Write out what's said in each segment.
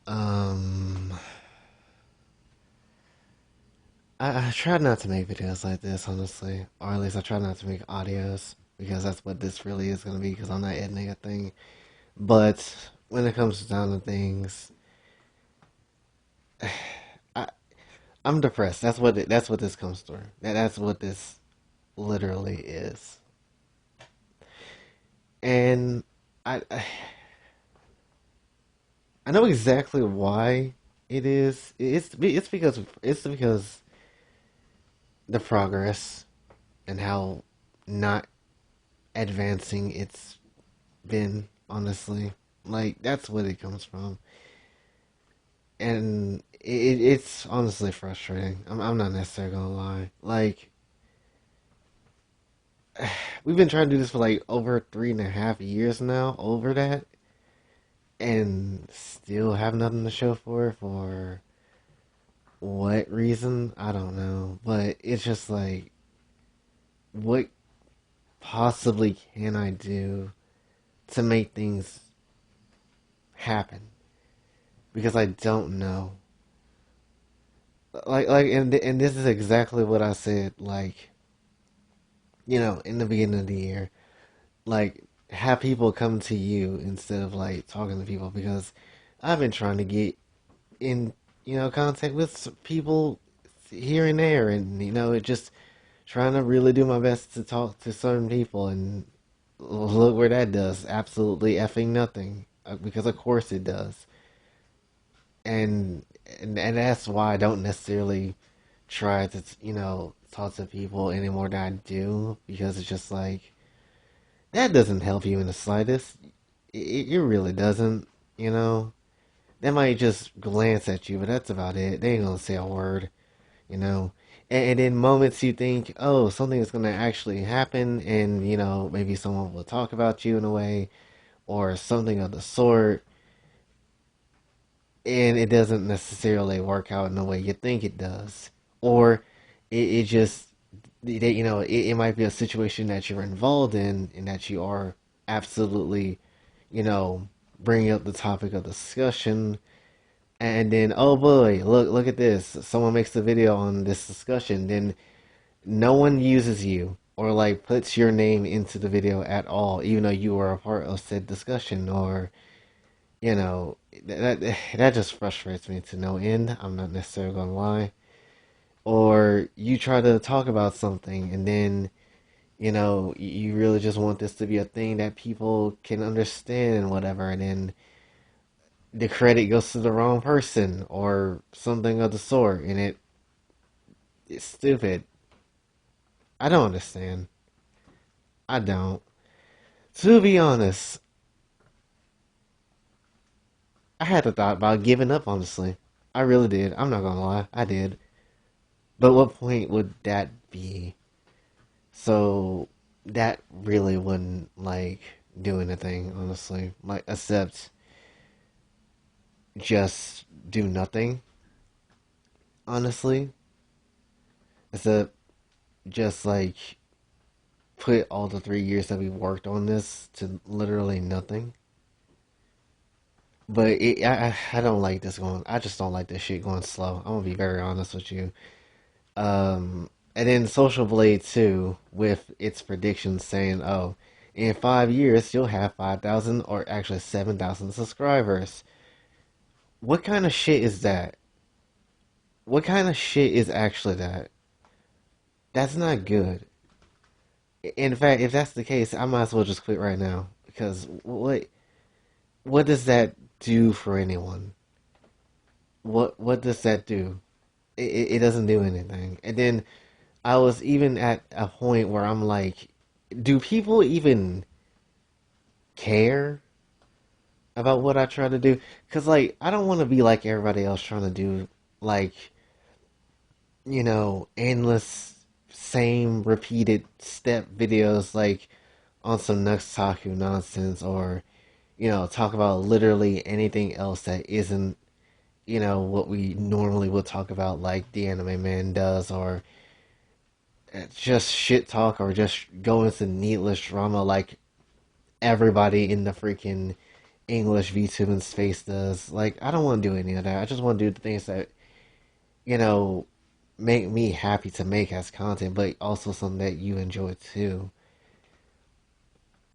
Um, I try not to make videos like this, honestly, or at least I try not to make audios because that's what this really is gonna be. Because I'm not editing a thing. But when it comes down to things, I I'm depressed. That's what this comes through. That's what this literally is. And I know exactly why it is. It's because the progress and how not advancing it's been, honestly. Like, that's what it comes from. And it's honestly frustrating. I'm not necessarily gonna lie. Like, we've been trying to do this for like over 3.5 years now, over that, and still have nothing to show for it. For what reason? I don't know. But it's just like, what possibly can I do to make things happen? Because I don't know. And this is exactly what I said. Like, in the beginning of the year, like, have people come to you instead of like talking to people, because I've been trying to get in, contact with people here and there, and it just trying to really do my best to talk to certain people, and look where that does. Absolutely effing nothing. Because of course it does. And that's why I don't necessarily try to talk to people anymore than I do, because it's just like, that doesn't help you in the slightest. It really doesn't. You know, they might just glance at you, but that's about it. They ain't gonna say a word. You know, and in moments you think, oh, something is gonna actually happen, and maybe someone will talk about you in a way, or something of the sort, and it doesn't necessarily work out in the way you think it does, or it just it might be a situation that you're involved in, and that you are absolutely you know bringing up the topic of discussion, and then, oh boy, look at this, someone makes a video on this discussion, then no one uses you or like puts your name into the video at all, even though you were a part of said discussion, or you know, that just frustrates me to no end. I'm not necessarily gonna lie. Or you try to talk about something, and then you really just want this to be a thing that people can understand and whatever, and then the credit goes to the wrong person or something of the sort, and it's stupid. I don't understand. I don't. To be honest, I had a thought about giving up. Honestly, I really did. I'm not gonna lie, I did. But what point would that be? So that really wouldn't like do anything, honestly. Like, except just do nothing, honestly. Except just like put all the 3 years that we worked on this to literally nothing. But I don't like this going. I just don't like this shit going slow. I'm gonna be very honest with you. And then Social Blade 2 with its predictions saying, oh, in 5 years you'll have 5,000 or actually 7,000 subscribers. What kind of shit is that? What kind of shit is actually that? That's not good. In fact, if that's the case, I might as well just quit right now, because what does that do for anyone? What does that do? It doesn't do anything. And then I was even at a point where I'm like, do people even care about what I try to do? Because, like, I don't want to be like everybody else trying to do, like, endless, same repeated step videos, like, on some Nuxtaku nonsense, or, talk about literally anything else that isn't, what we normally would talk about, like the Anime Man does, or just shit talk, or just go into needless drama like everybody in the freaking English VTubing space does. Like, I don't want to do any of that. I just want to do the things that, you know, make me happy to make as content, but also something that you enjoy too.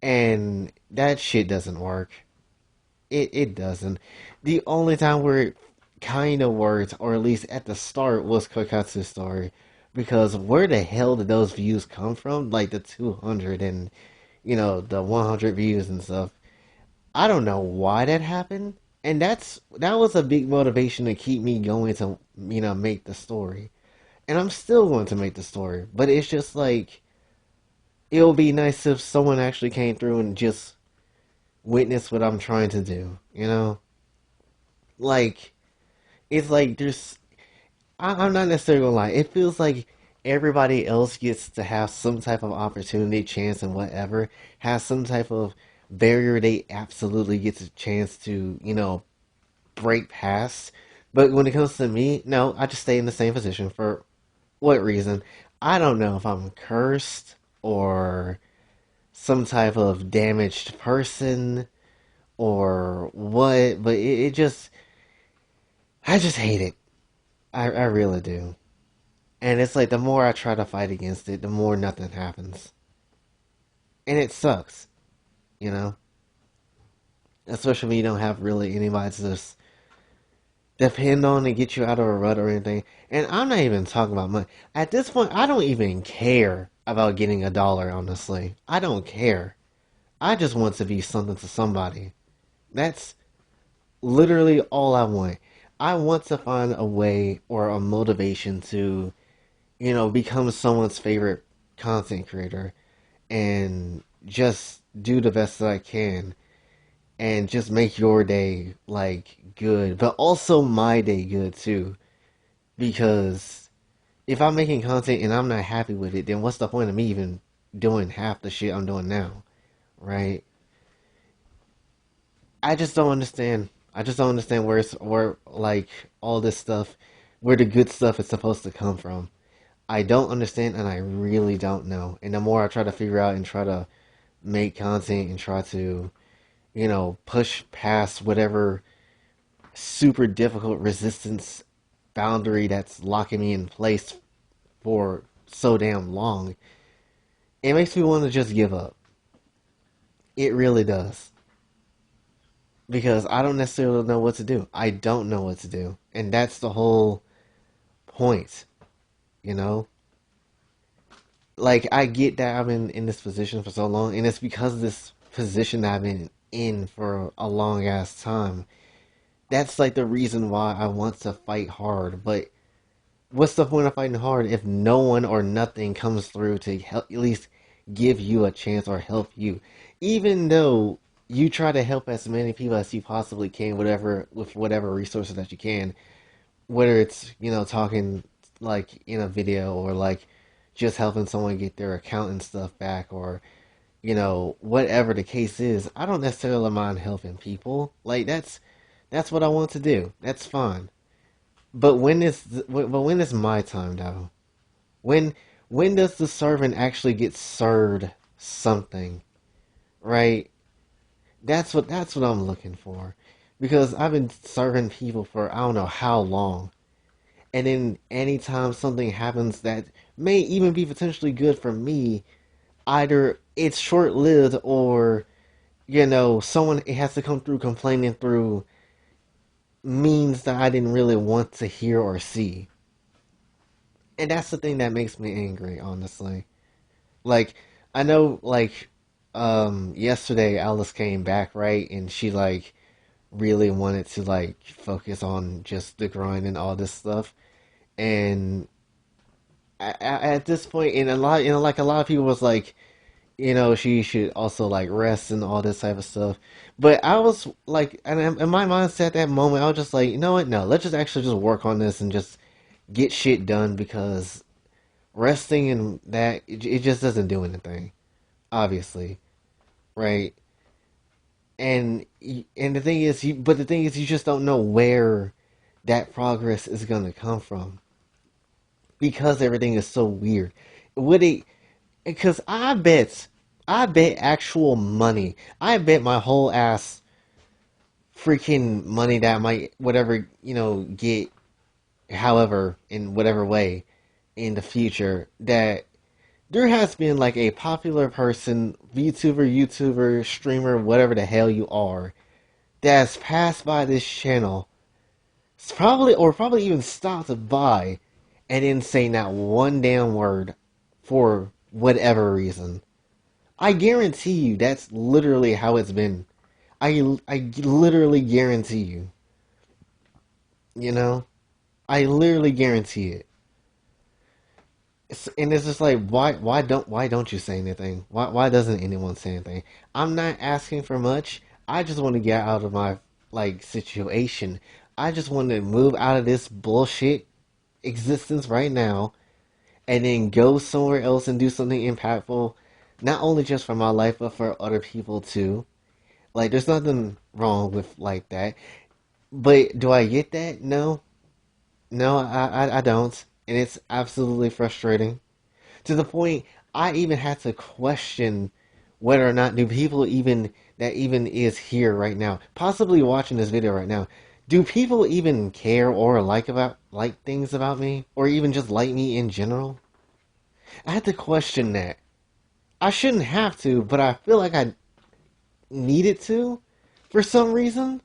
And that shit doesn't work. It doesn't. The only time where it kind of worked, or at least at the start, was Kokatsu's story. Because where the hell did those views come from? Like the 200 and, the 100 views and stuff. I don't know why that happened. And that was a big motivation to keep me going to, make the story. And I'm still going to make the story. But it's just like, it would be nice if someone actually came through and just witnessed what I'm trying to do, you know? Like, it's like I'm not necessarily gonna lie. It feels like everybody else gets to have some type of opportunity, chance, and whatever, has some type of barrier they absolutely get a chance to, break past. But when it comes to me, no, I just stay in the same position for what reason? I don't know if I'm cursed or some type of damaged person or what, but I just hate it. I really do. And it's like the more I try to fight against it, the more nothing happens. And it sucks, you know? Especially when you don't have really anybody to just depend on and get you out of a rut or anything. And I'm not even talking about money. At this point, I don't even care about getting $1, honestly. I don't care. I just want to be something to somebody. That's literally all I want. I want to find a way or a motivation to, become someone's favorite content creator and just do the best that I can and just make your day like good, but also my day good too. Because if I'm making content and I'm not happy with it, then what's the point of me even doing half the shit I'm doing now, right? I just don't understand. I just don't understand where like all this stuff, where the good stuff is supposed to come from. I don't understand, and I really don't know. And the more I try to figure out and try to make content and try to, push past whatever super difficult resistance boundary that's locking me in place for so damn long, it makes me want to just give up. It really does. Because I don't necessarily know what to do. I don't know what to do. And that's the whole point, you know? Like, I get that I've been in this position for so long, and it's because of this position that I've been in for a long ass time. That's like the reason why I want to fight hard. But what's the point of fighting hard if no one or nothing comes through to help, at least give you a chance or help you? Even though you try to help as many people as you possibly can, whatever with whatever resources that you can, whether it's talking like in a video or like just helping someone get their account and stuff back or whatever the case is. I don't necessarily mind helping people. Like that's what I want to do. That's fine. But when is my time though? When when does the servant actually get served something, right? That's what I'm looking for. Because I've been serving people for I don't know how long. And then anytime something happens that may even be potentially good for me, either it's short lived or, someone it has to come through complaining through means that I didn't really want to hear or see. And that's the thing that makes me angry, honestly. Like, I know, like, yesterday Alice came back, right? And she, like, really wanted to, like, focus on just the grind and all this stuff. And at this point, and a lot, like, a lot of people was like, she should also, like, rest and all this type of stuff. But I was, like, and in my mindset at that moment, I was just like, you know what? No, let's just actually just work on this and just get shit done because resting and that it just doesn't do anything, obviously, right? And the thing is, you just don't know where that progress is gonna come from because everything is so weird. Would it? Because I bet actual money. I bet my whole ass. freaking money that might whatever get however in whatever way in the future, that there has been like a popular person, YouTuber, streamer, whatever the hell you are, that's passed by this channel, probably even stopped by, and didn't say not one damn word for whatever reason. I guarantee you that's literally how it's been. I literally guarantee you. You know, I literally guarantee it. And it's just like, why don't you say anything? Why doesn't anyone say anything? I'm not asking for much. I just want to get out of my like situation. I just want to move out of this bullshit existence right now, and then go somewhere else and do something impactful, not only just for my life but for other people too. Like, there's nothing wrong with like that. But do I get that? No, no, I don't, and it's absolutely frustrating to the point I even had to question whether or not do people even that even is here right now, possibly watching this video right now, do people even care or like things about me, or even just like me in general? I had to question that. I shouldn't have to, but I feel like I needed to for some reason,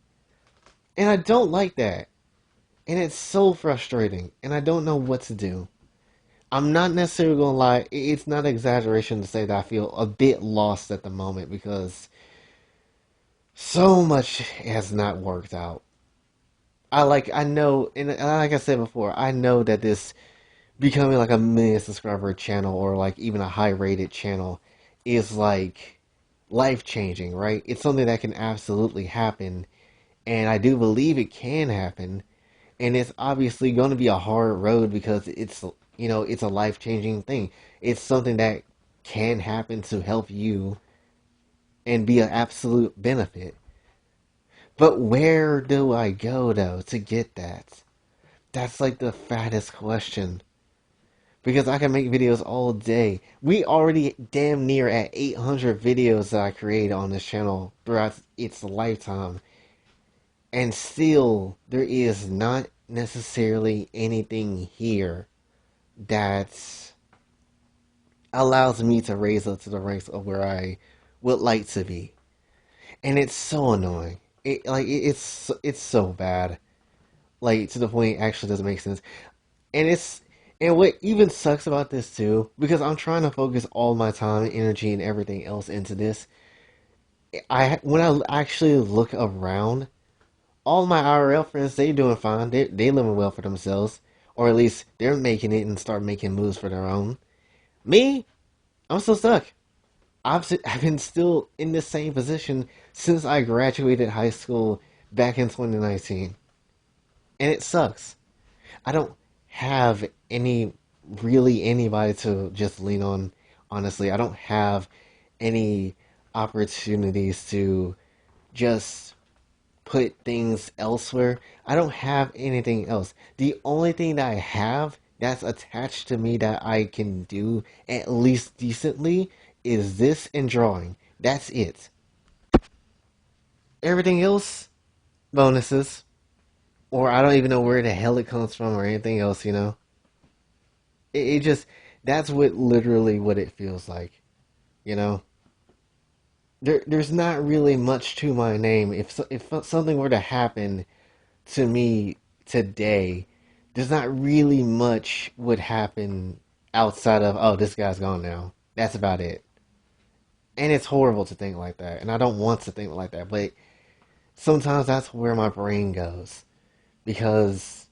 and I don't like that. And it's so frustrating, and I don't know what to do. I'm not necessarily gonna lie, it's not an exaggeration to say that I feel a bit lost at the moment because so much has not worked out. I know, and like I said before, I know that this becoming like a million subscriber channel, or like even a high rated channel, is like life changing, right? It's something that can absolutely happen, and I do believe it can happen. And it's obviously going to be a hard road because it's a life changing thing. It's something that can happen to help you and be an absolute benefit. But where do I go though to get that? That's like the fattest question. Because I can make videos all day. We already damn near at 800 videos that I created on this channel throughout its lifetime. And still, there is not necessarily anything here that allows me to raise up to the ranks of where I would like to be. And it's so annoying. It's so bad. Like, to the point it actually doesn't make sense. And it's and what even sucks about this too, because I'm trying to focus all my time, energy, and everything else into this. I when I actually look around, all my IRL friends, they doing fine. They living well for themselves, or at least they're making it and start making moves for their own. Me, I'm still stuck. I've been still in the same position since I graduated high school back in 2019, and it sucks. I don't have anybody to just lean on. Honestly, I don't have any opportunities to just put things elsewhere. I don't have anything else. The only thing that I have that's attached to me that I can do at least decently is this and drawing. That's it. Everything else, bonuses. Or I don't even know where the hell it comes from or anything else, you know? It just, that's what literally what it feels like, you know? There's not really much to my name. If something were to happen to me today, there's not really much would happen outside of, oh, this guy's gone now. That's about it. And it's horrible to think like that. And I don't want to think like that. But sometimes that's where my brain goes. Because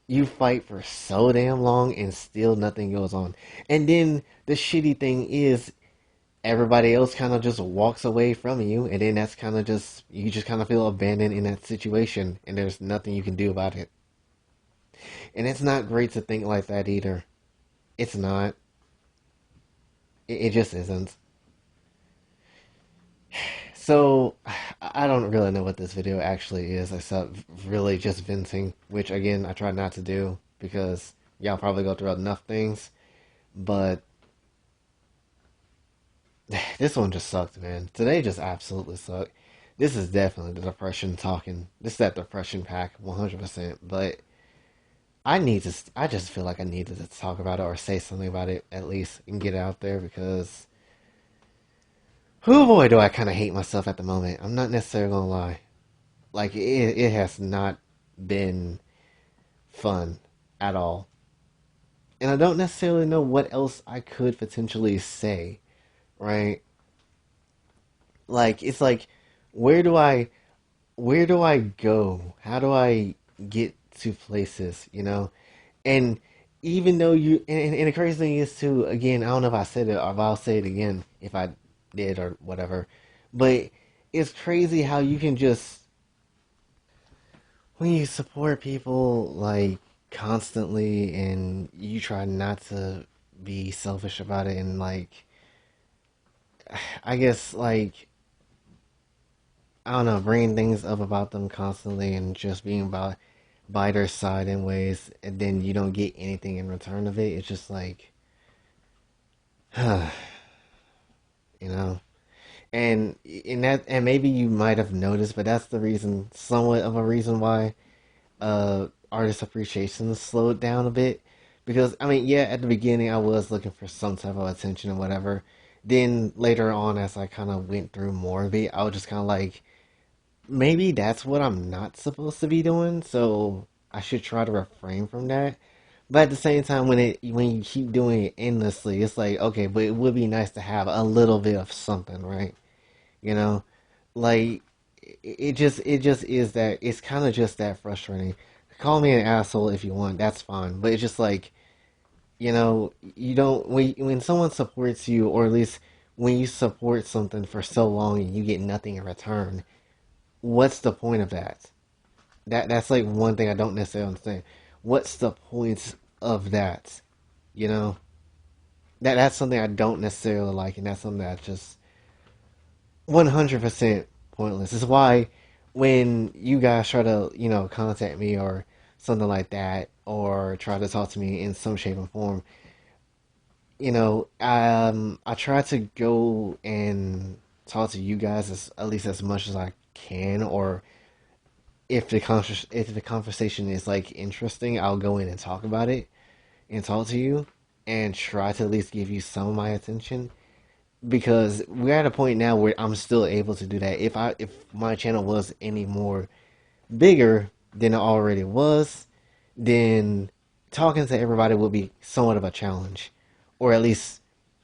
you fight for so damn long and still nothing goes on. And then the shitty thing is, everybody else kind of just walks away from you. And then that's kind of just, you just kind of feel abandoned in that situation. And there's nothing you can do about it. And it's not great to think like that either. It's not. It just isn't. So, I don't really know what this video actually is, except really just venting, which again, I try not to do because y'all probably go through enough things. But this one just sucked, man. Today just absolutely sucked. This is definitely the depression talking. This is that depression pack, 100%. But I need to. I just feel like I needed to talk about it or say something about it at least and get it out there because, oh boy, do I kind of hate myself at the moment. I'm not necessarily gonna lie. Like it has not been fun at all, and I don't necessarily know what else I could potentially say. Right? Like it's like, where do I where do I go? How do I get to places? And even though and the crazy thing is too, again, I don't know if I said it or if I'll say it again if I did or whatever, but it's crazy how you can just, when you support people like constantly and you try not to be selfish about it and like, I guess like, I don't know, bringing things up about them constantly and just being about by their side in ways, and then you don't get anything in return of it. It's just like, you know. And in that, and maybe you might have noticed, but that's the reason, somewhat of a reason why artist appreciation slowed down a bit. Because I mean, yeah, at the beginning I was looking for some type of attention or whatever. Then later on, as I kind of went through more of it, I was just kind of like, maybe that's what I'm not supposed to be doing, so I should try to refrain from that. But at the same time, when you keep doing it endlessly, it's like, okay, but it would be nice to have a little bit of something, right? You know, like it just is that, it's kind of just that frustrating. Call me an asshole if you want, that's fine. But it's just like, you don't, when someone supports you, or at least when you support something for so long and you get nothing in return, what's the point of that? That's like one thing I don't necessarily understand. What's the point of that? You know, that's something I don't necessarily like, and that's something that just 100% pointless. This is why when you guys try to, contact me or something like that, or try to talk to me in some shape or form, I try to go and talk to you guys as at least as much as I can, or if the conversation is like interesting, I'll go in and talk about it and talk to you and try to at least give you some of my attention, because we're at a point now where I'm still able to do that. If my channel was any more bigger than it already was, then talking to everybody would be somewhat of a challenge, or at least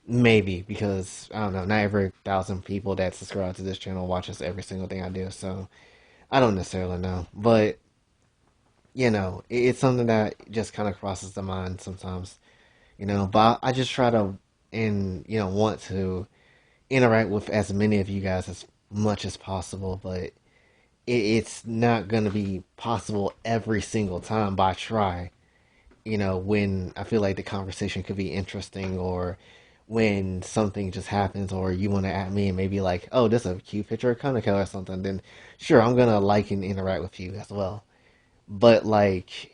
maybe, because I don't know, not every 1,000 people that subscribe to this channel watches every single thing I do, so I don't necessarily know, but it's something that just kind of crosses the mind sometimes, but I just try to, and want to interact with as many of you guys as much as possible, but it's not going to be possible every single time, but I try, when I feel like the conversation could be interesting, or when something just happens, or you want to at me and maybe like, oh, this is a cute picture of Kaneko or something, then sure, I'm going to like and interact with you as well. But like,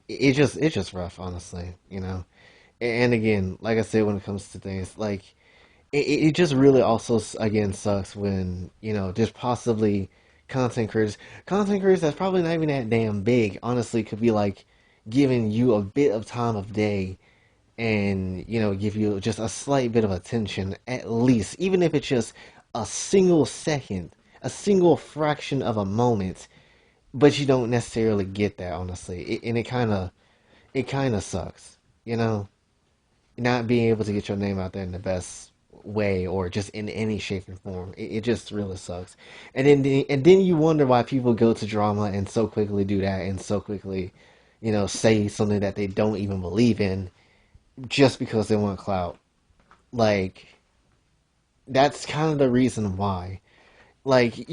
it's just rough, honestly, And again, like I said, when it comes to things like, it just really also again sucks when just possibly content creators that's probably not even that damn big, honestly, could be like giving you a bit of time of day, and give you just a slight bit of attention, at least, even if it's just a single second, a single fraction of a moment, but you don't necessarily get that, honestly. And it kind of sucks, you know, not being able to get your name out there in the best way, or just in any shape and form. It just really sucks. And then you wonder why people go to drama and so quickly do that, and so quickly, say something that they don't even believe in, just because they want clout. Like, that's kind of the reason why. Like,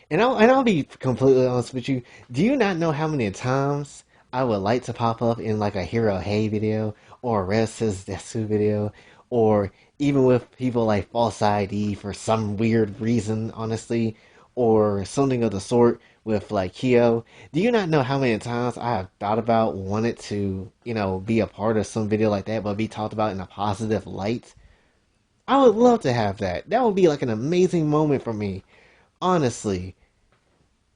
and I'll be completely honest with you. Do you not know how many times I would like to pop up in like a Hero Hey video, or a Red Says Desu video, or even with people like False ID for some weird reason, honestly, or something of the sort with like Kyo. Do you not know how many times I have thought about, wanted to, be a part of some video like that, but be talked about in a positive light? I would love to have that. That would be like an amazing moment for me. Honestly,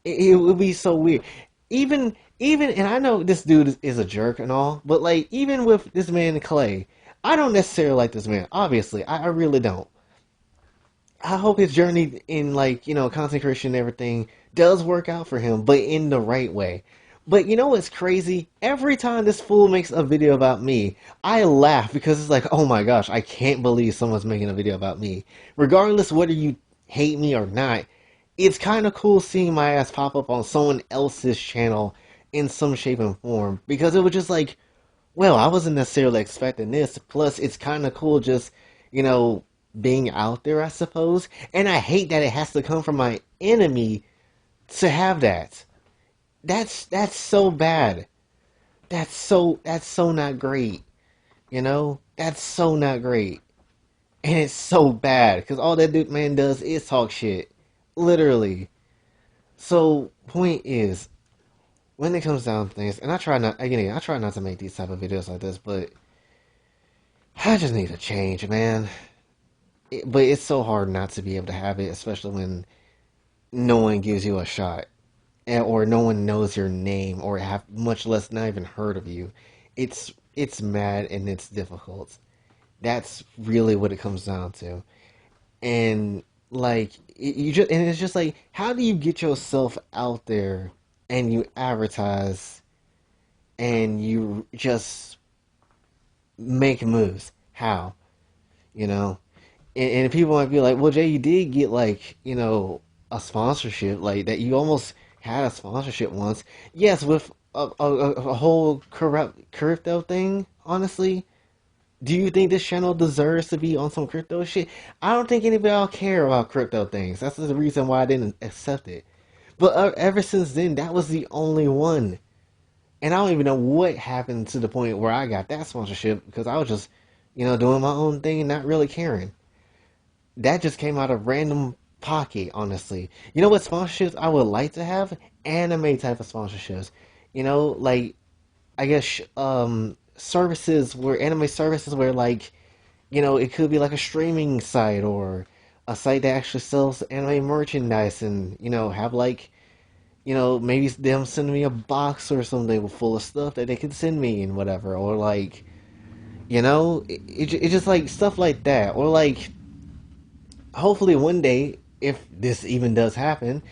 it would be so weird. Even, and I know this dude is a jerk and all, but like even with this man Clay, I don't necessarily like this man. Obviously, I really don't. I hope his journey in like content creation and everything does work out for him, but in the right way. But you know what's crazy? Every time this fool makes a video about me, I laugh because it's like, oh my gosh, I can't believe someone's making a video about me. Regardless whether you hate me or not, it's kind of cool seeing my ass pop up on someone else's channel in some shape and form because it was just like, well, I wasn't necessarily expecting this. Plus, it's kind of cool just, you know, being out there, I suppose. And I hate that it has to come from my enemy to have that. That's so bad. That's so not great. You know, that's so not great, and it's so bad because all that dude man does is talk shit, literally. So point is, when it comes down to things, and I try not again, I try not to make these type of videos like this, but I just need a change, man. But it's so hard not to be able to have it, especially when no one gives you a shot, or no one knows your name, or have much less not even heard of you. It's mad and it's difficult. That's really what it comes down to. And like you just and it's just like, how do you get yourself out there and you advertise and you just make moves? How? You know? And people might be like, well, Jay, you did get like, a sponsorship like that. You almost had a sponsorship once. Yes, with a whole corrupt crypto thing. Honestly, do you think this channel deserves to be on some crypto shit? I don't think anybody will care about crypto things. That's the reason why I didn't accept it. But ever since then, that was the only one. And I don't even know what happened to the point where I got that sponsorship because I was just, doing my own thing and not really caring. That just came out of random pocket, honestly. You know what sponsorships I would like to have? Anime type of sponsorships. Like I guess services where anime services where like it could be like a streaming site or a site that actually sells anime merchandise and have like maybe them send me a box or something full of stuff that they could send me and whatever, or like it just like stuff like that, or like hopefully one day, if this even does happen,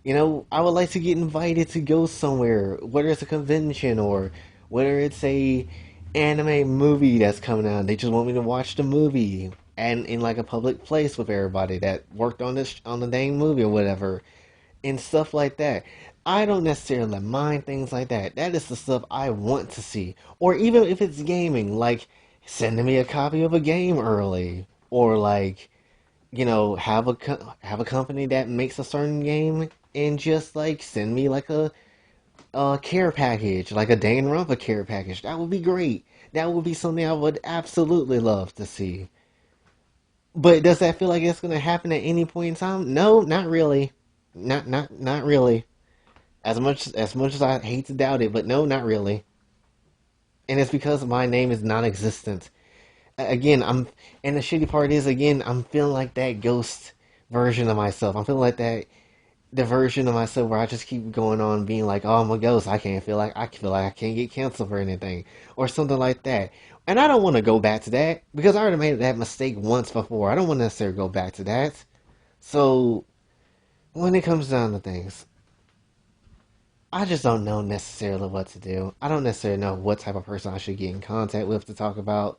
I would like to get invited to go somewhere, whether it's a convention or whether it's a anime movie that's coming out. They just want me to watch the movie and in like a public place with everybody that worked on the dang movie or whatever, and stuff like that. I don't necessarily mind things like that. That is the stuff I want to see. Or even if it's gaming, like sending me a copy of a game early, or like have a company that makes a certain game and just like send me like a care package, like a Danganronpa care package. That would be great. That would be something I would absolutely love to see. But does that feel like it's gonna happen at any point in time? No, not really. Not really. As much as I hate to doubt it, but no, not really. And it's because my name is non-existent. Again, and the shitty part is, again, I'm feeling like that ghost version of myself. I'm feeling like that the version of myself where I just keep going on being like, oh, I'm a ghost. I feel like I can't get canceled for anything or something like that. And I don't want to go back to that because I already made that mistake once before. I don't want to necessarily go back to that. So when it comes down to things, I just don't know necessarily what to do. I don't necessarily know what type of person I should get in contact with to talk about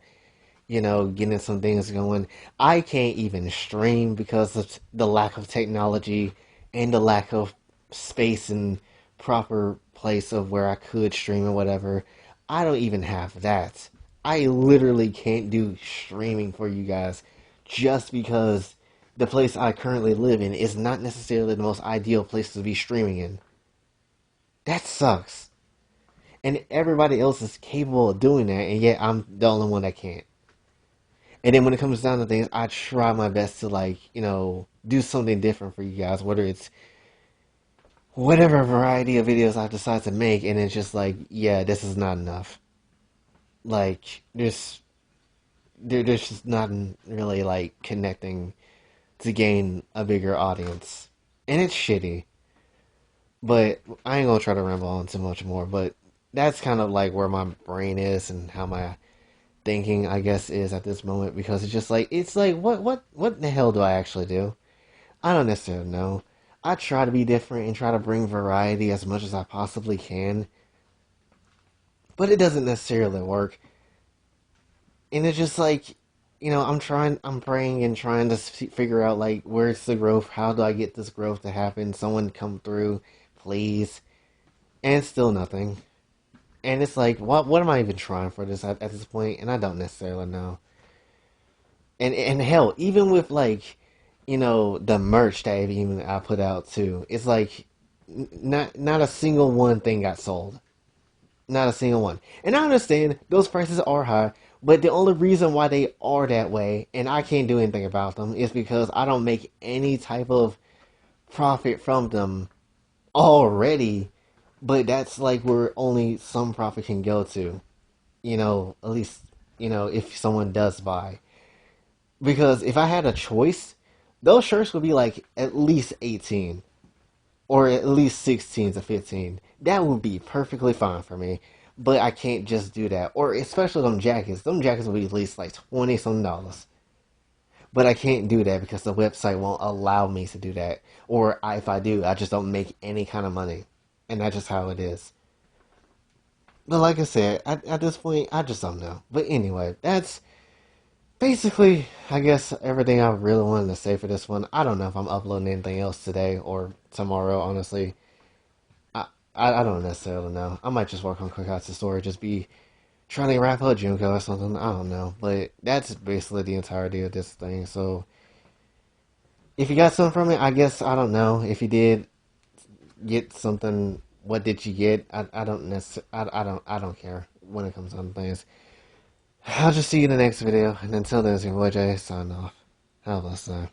getting some things going. I can't even stream because of the lack of technology and the lack of space and proper place of where I could stream or whatever. I don't even have that. I literally can't do streaming for you guys just because the place I currently live in is not necessarily the most ideal place to be streaming in. That sucks. And everybody else is capable of doing that, and yet I'm the only one that can't. And then when it comes down to things, I try my best to like, do something different for you guys, whether it's whatever variety of videos I decide to make, and it's just like, yeah, this is not enough. Like, they're just not really like connecting to gain a bigger audience, and it's shitty. But I ain't gonna try to ramble on too much more. But that's kind of like where my brain is and how my thinking, I guess, is at this moment because it's like what the hell do I actually do? I don't necessarily know. I try to be different and try to bring variety as much as I possibly can, but it doesn't necessarily work. And it's just like, I'm praying and trying to figure out like where's the growth? How do I get this growth to happen? Someone come through, please. And still nothing. And it's like, what am I even trying for this at this point? And I don't necessarily know. And hell, even with like, the merch that even I put out too, it's like not a single one thing got sold. Not a single one. And I understand those prices are high, but the only reason why they are that way, and I can't do anything about them, is because I don't make any type of profit from them already. But that's like where only some profit can go to. At least, if someone does buy. Because if I had a choice, those shirts would be like at least 18 or at least 16 to 15. That would be perfectly fine for me. But I can't just do that. Or especially them jackets. Them jackets will be at least like 20 some dollars. But I can't do that because the website won't allow me to do that. Or if I do, I just don't make any kind of money. And that's just how it is. But like I said, at this point, I just don't know. But anyway, that's basically, I guess, everything I really wanted to say for this one. I don't know if I'm uploading anything else today or tomorrow, honestly. I don't necessarily know. I might just work on Cookouts the Story, just be trying to wrap up Junko or something. I don't know. But that's basically the entirety of this thing. So if you got something from it, I guess, I don't know. If you did get something, what did you get? I don't necessarily, I don't care when it comes on things. I'll just see you in the next video. And until then, it's your boy Jay, signing off. Have a blessed day.